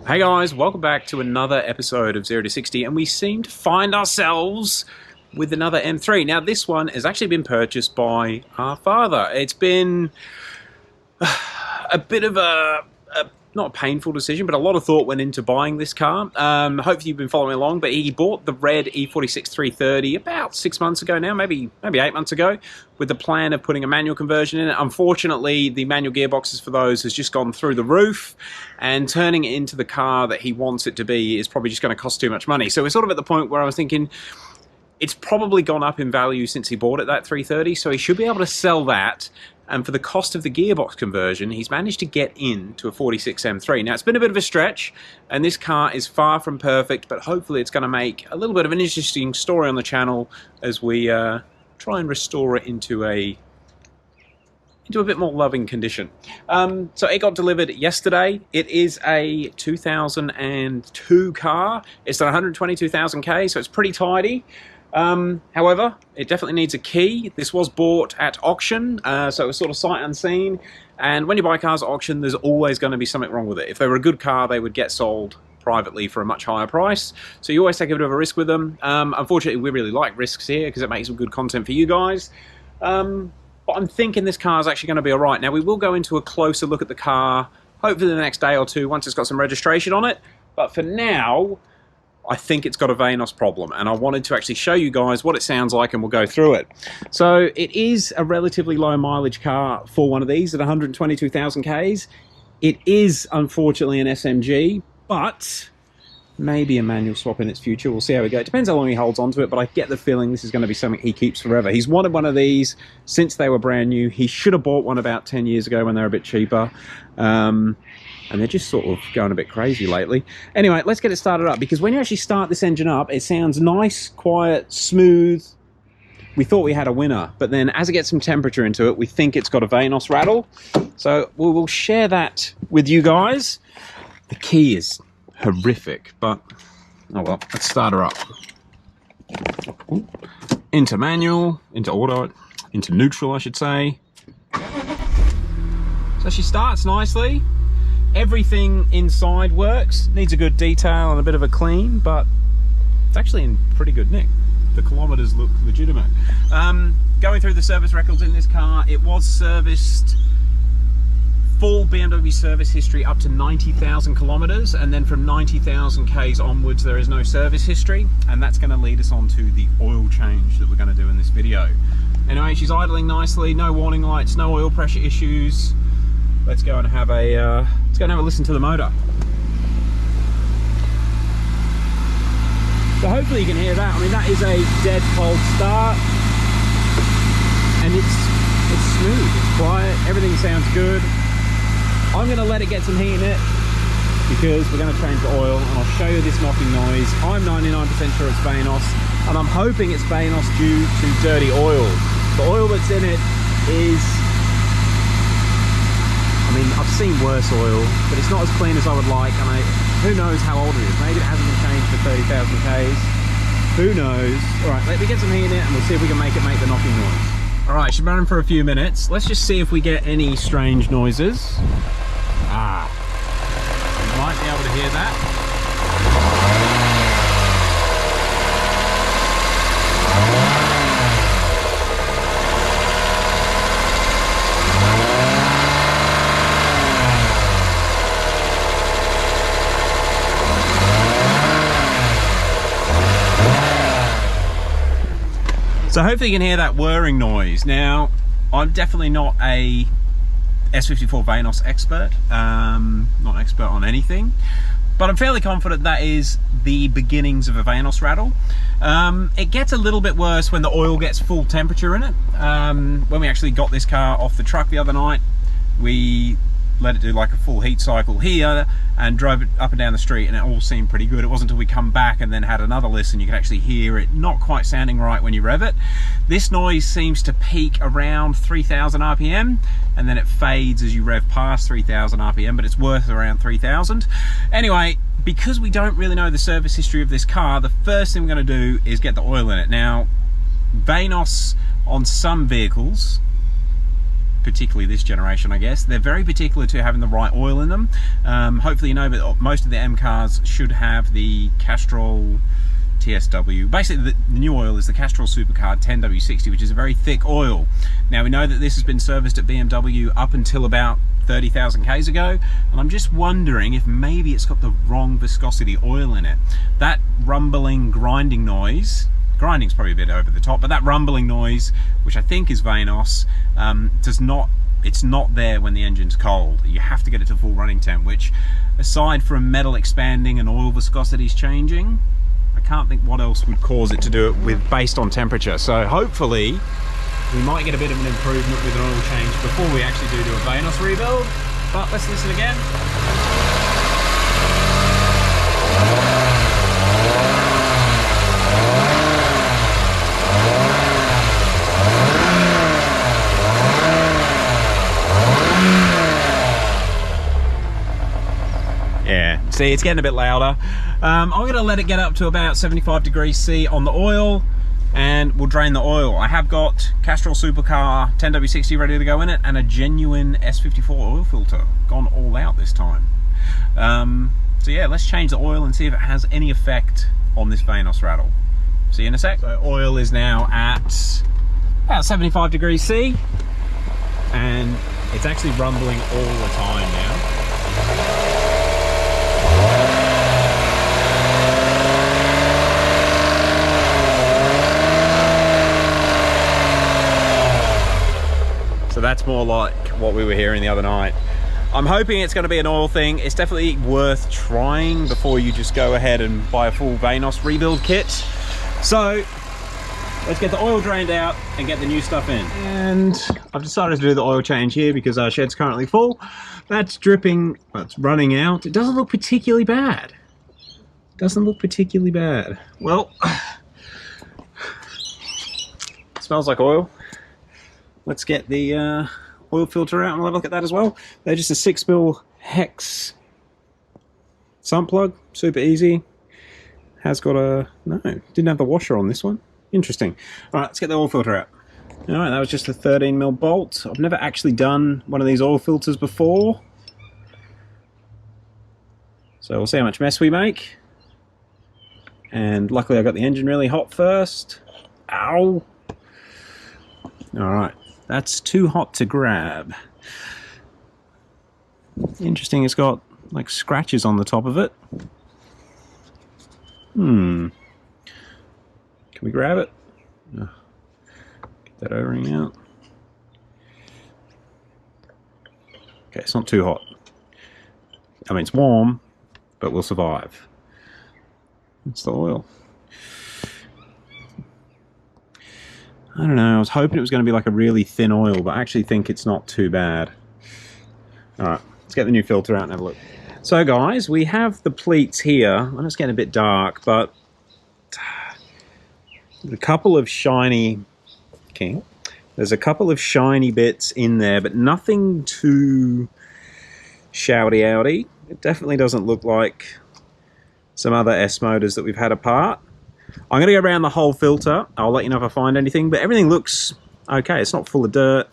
Hey guys, welcome back to another episode of 0 to 60, and we seem to find ourselves with another M3. Now this one has actually been purchased by our father. It's been a bit of a not a painful decision, but a lot of thought went into buying this car. Hopefully you've been following along, but he bought the red E46 330 about 6 months ago now, maybe 8 months ago, with the plan of putting a manual conversion in it. Unfortunately, the manual gearboxes for those has just gone through the roof, and turning it into the car that he wants it to be is probably just going to cost too much money. So we're sort of at the point where I was thinking, it's probably gone up in value since he bought it, that 330, so he should be able to sell that. And for the cost of the gearbox conversion, he's managed to get into a 46 M3. Now, it's been a bit of a stretch, and this car is far from perfect, but hopefully it's going to make a little bit of an interesting story on the channel as we try and restore it into a bit more loving condition. So it got delivered yesterday. It is a 2002 car. It's done 122,000 K, so it's pretty tidy. However, it definitely needs a key. This was bought at auction, so it was sort of sight unseen. And when you buy cars at auction, there's always going to be something wrong with it. If they were a good car, they would get sold privately for a much higher price. So you always take a bit of a risk with them. Unfortunately, we really like risks here because it makes some good content for you guys. But I'm thinking this car is actually going to be all right. Now, we will go into a closer look at the car, hopefully the next day or two, once it's got some registration on it. But for now, I think it's got a Vanos problem, and I wanted to actually show you guys what it sounds like, and we'll go through it. So it is a relatively low mileage car for one of these at 122,000 Ks. It is unfortunately an SMG, but maybe a manual swap in its future. We'll see how we go. It depends how long he holds on to it, but I get the feeling this is going to be something he keeps forever. He's wanted one of these since they were brand new. He should have bought one about 10 years ago when they were a bit cheaper. And they're just sort of going a bit crazy lately. Anyway, let's get it started up, because when you actually start this engine up, it sounds nice, quiet, smooth. We thought we had a winner, but then as it gets some temperature into it, we think it's got a Vanos rattle. So we'll share that with you guys. The key is horrific, but oh well, let's start her up. Into manual, into auto, into neutral, I should say. So she starts nicely. Everything inside works. Needs a good detail and a bit of a clean, but it's actually in pretty good nick. The kilometers look legitimate. Going through the service records in this car, it was serviced full BMW service history up to 90,000 kilometers, and then from 90,000 Ks onwards there is no service history, and that's going to lead us on to the oil change that we're going to do in this video. Anyway, she's idling nicely, no warning lights, no oil pressure issues. Let's go and have a listen to the motor. So hopefully you can hear that. I mean, that is a dead cold start, and it's smooth, it's quiet, everything sounds good. I'm going to let it get some heat in it because we're going to change the oil, and I'll show you this knocking noise. I'm 99% sure it's Vanos, and I'm hoping it's Vanos due to dirty oil. The oil that's in it is, I mean, I've seen worse oil, but it's not as clean as I would like, and who knows how old it is. Maybe it hasn't been changed for 30,000 Ks. Who knows? All right, let me get some heat in it, and we'll see if we can make it make the knocking noise. All right, she's running for a few minutes. Let's just see if we get any strange noises. Ah, you might be able to hear that. So hopefully you can hear that whirring noise. Now, I'm definitely not a S54 Vanos expert, not an expert on anything, but I'm fairly confident that is the beginnings of a Vanos rattle. It gets a little bit worse when the oil gets full temperature in it. When we actually got this car off the truck the other night, we let it do like a full heat cycle here and drove it up and down the street, and it all seemed pretty good. It wasn't until we come back and then had another listen you could actually hear it not quite sounding right when you rev it. This noise seems to peak around 3,000 RPM, and then it fades as you rev past 3,000 RPM, but it's worth around 3,000. Anyway, because we don't really know the service history of this car, the first thing we're going to do is get the oil in it. Now, Vanos on some vehicles, particularly this generation, I guess. They're very particular to having the right oil in them. Hopefully you know, but most of the M cars should have the Castrol TSW. Basically, the new oil is the Castrol Supercar 10W60, which is a very thick oil. Now, we know that this has been serviced at BMW up until about 30,000 Ks ago, and I'm just wondering if maybe it's got the wrong viscosity oil in it. That rumbling, grinding noise, grinding's probably a bit over the top, but that rumbling noise, which I think is Vanos, it's not there when the engine's cold. You have to get it to full running temp, which, aside from metal expanding and oil viscosities changing, I can't think what else would cause it to do it based on temperature. So hopefully we might get a bit of an improvement with an oil change before we actually do a Vanos rebuild. But let's listen again. Yeah, see, it's getting a bit louder. I'm going to let it get up to about 75 degrees C on the oil, and we'll drain the oil. I have got Castrol Supercar 10W60 ready to go in it, and a genuine S54 oil filter, gone all out this time. So yeah, let's change the oil and see if it has any effect on this Vanos rattle. See you in a sec. So oil is now at about 75 degrees C, and it's actually rumbling all the time now. So that's more like what we were hearing the other night. I'm hoping it's going to be an oil thing. It's definitely worth trying before you just go ahead and buy a full Vanos rebuild kit. So let's get the oil drained out and get the new stuff in. And I've decided to do the oil change here because our shed's currently full. That's dripping, well, it's running out. It doesn't look particularly bad. Doesn't look particularly bad. Well, it smells like oil. Let's get the oil filter out and we'll have a look at that as well. They're just a 6mm hex sump plug, super easy. Has got a, no, didn't have the washer on this one. Interesting. All right, let's get the oil filter out. All right, that was just a 13mm bolt. I've never actually done one of these oil filters before, so we'll see how much mess we make. And luckily I got the engine really hot first. Ow! All right. That's too hot to grab. Interesting, it's got like scratches on the top of it. Can we grab it? Get that O-ring out. Okay, it's not too hot. I mean, it's warm, but we'll survive. It's the oil. I don't know, I was hoping it was going to be like a really thin oil, but I actually think it's not too bad. Alright, let's get the new filter out and have a look. So guys, we have the pleats here. I know it's getting a bit dark, but a couple of shiny... Okay, there's a couple of shiny bits in there, but nothing too shouty-outy. It definitely doesn't look like some other S motors that we've had apart. I'm going to go around the whole filter. I'll let you know if I find anything, but everything looks okay. It's not full of dirt.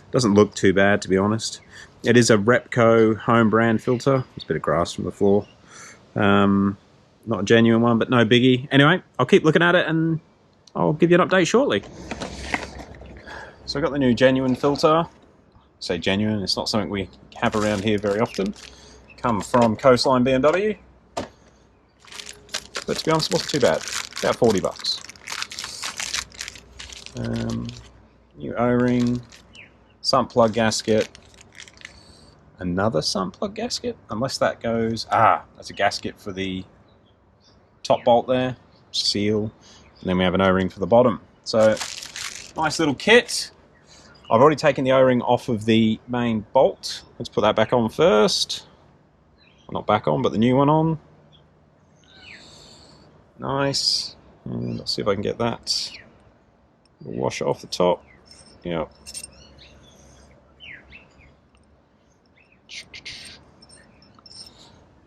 Doesn't look too bad, to be honest. It is a Repco home brand filter. There's a bit of grass from the floor. Not a genuine one, but no biggie. Anyway, I'll keep looking at it and I'll give you an update shortly. So I've got the new genuine filter. I say genuine, it's not something we have around here very often. Come from Coastline BMW. But to be honest, it wasn't too bad. About 40 bucks. New O-ring, sump plug gasket, another sump plug gasket, unless that goes, that's a gasket for the top bolt there, seal, and then we have an O-ring for the bottom. So, nice little kit. I've already taken the O-ring off of the main bolt. Let's put that back on first. Well, not back on, but the new one on. Nice. And I'll see if I can get that. Wash it off the top. Yep.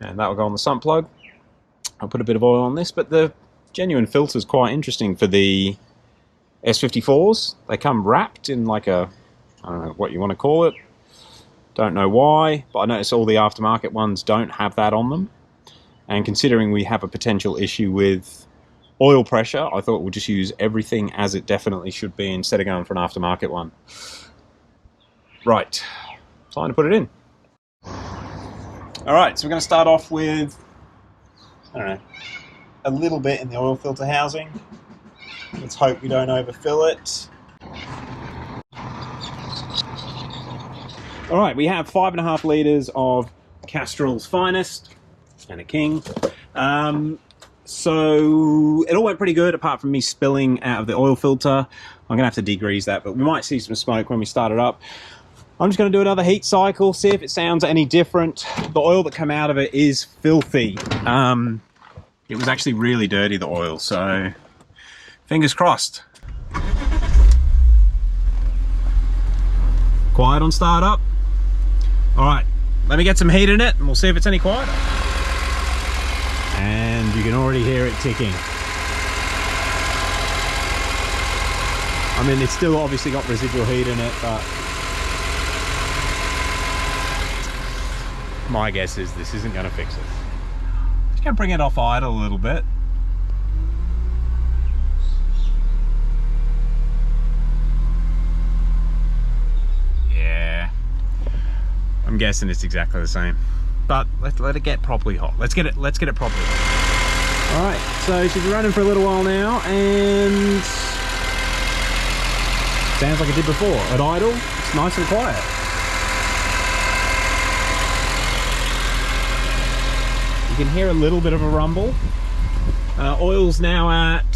And that will go on the sump plug. I'll put a bit of oil on this, but the genuine filter is quite interesting for the S54s. They come wrapped in like a I don't know what you want to call it. Don't know why, but I notice all the aftermarket ones don't have that on them. And considering we have a potential issue with oil pressure, I thought we'll just use everything as it definitely should be instead of going for an aftermarket one. Right, time to put it in. Alright, so we're going to start off with, I don't know, a little bit in the oil filter housing. Let's hope we don't overfill it. Alright, we have 5.5 litres of Castrol's Finest and a King. So it all went pretty good apart from me spilling out of the oil filter. I'm going to have to degrease that, but we might see some smoke when we start it up. I'm just going to do another heat cycle, see if it sounds any different. The oil that came out of it is filthy. It was actually really dirty, the oil, so fingers crossed. Quiet on startup. Alright, let me get some heat in it and we'll see if it's any quieter. And you can already hear it ticking. I mean, it's still obviously got residual heat in it, but my guess is this isn't going to fix it. Just going to bring it off idle a little bit. Yeah, I'm guessing it's exactly the same. But let's let it get properly hot. Let's get it properly hot. All right, so she's been running for a little while now, and sounds like it did before. At idle, it's nice and quiet. You can hear a little bit of a rumble. Oil's now at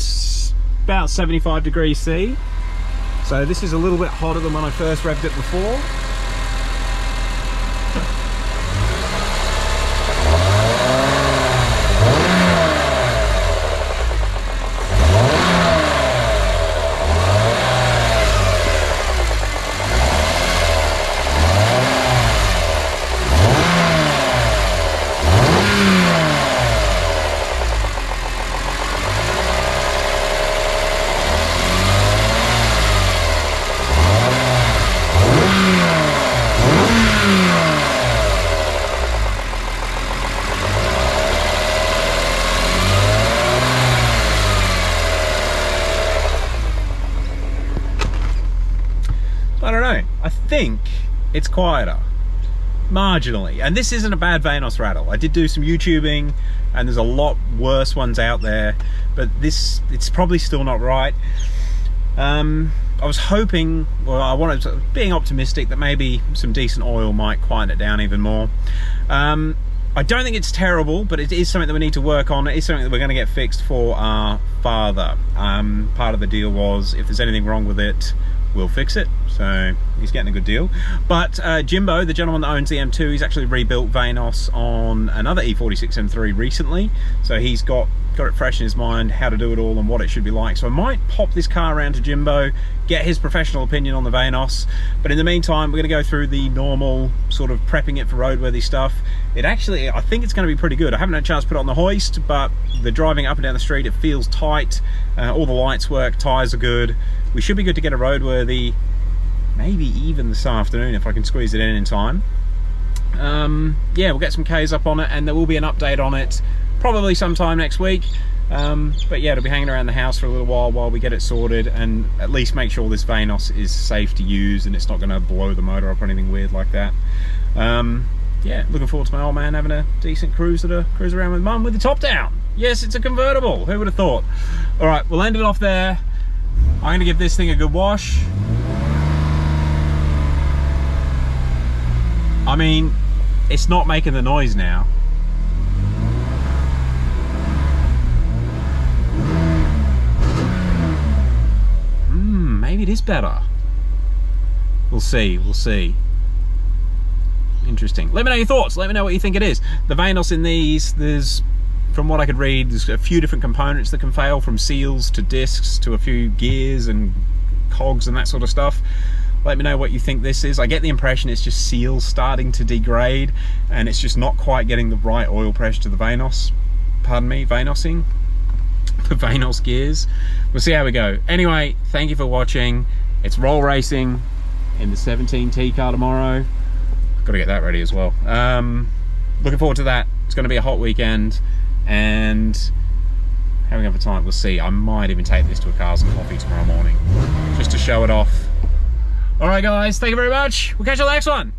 about 75 degrees C. So this is a little bit hotter than when I first revved it before. I don't know, I think it's quieter, marginally. And this isn't a bad Vanos rattle. I did do some YouTubing and there's a lot worse ones out there, but it's probably still not right. I was hoping, well, I wanted being optimistic that maybe some decent oil might quieten it down even more. I don't think it's terrible, but it is something that we need to work on. It is something that we're going to get fixed for our father. Part of the deal was if there's anything wrong with it, we'll fix it. So he's getting a good deal. But Jimbo, the gentleman that owns the M2, he's actually rebuilt Vanos on another E46 M3 recently. So he's got it fresh in his mind how to do it all and what it should be like. So I might pop this car around to Jimbo, get his professional opinion on the Vanos. But in the meantime, we're going to go through the normal sort of prepping it for roadworthy stuff. It actually, I think it's going to be pretty good. I haven't had a chance to put it on the hoist, but the driving up and down the street, it feels tight. All the lights work, tyres are good. We should be good to get a roadworthy, maybe even this afternoon if I can squeeze it in time. Yeah, we'll get some Ks up on it and there will be an update on it probably sometime next week. But yeah, it'll be hanging around the house for a little while we get it sorted and at least make sure this Vanos is safe to use and it's not going to blow the motor up or anything weird like that. Yeah, looking forward to my old man having a decent cruise around with Mum with the top down. Yes, it's a convertible. Who would have thought? All right, we'll end it off there. I'm going to give this thing a good wash. I mean, it's not making the noise now. Maybe it is better. We'll see, we'll see. Interesting. Let me know your thoughts. Let me know what you think it is. The Vanos in these, there's, from what I could read, there's a few different components that can fail, from seals to discs to a few gears and cogs and that sort of stuff. Let me know what you think this is. I get the impression it's just seals starting to degrade and it's just not quite getting the right oil pressure to the Vanos. Pardon me, Vanosing. The Vanos gears. We'll see how we go. Anyway, thank you for watching. It's roll racing in the 17T car tomorrow. Got to get that ready as well. Looking forward to that. It's going to be a hot weekend, and having a good time. We'll see. I might even take this to a Cars and Coffee tomorrow morning, just to show it off. All right, guys. Thank you very much. We'll catch you on the next one.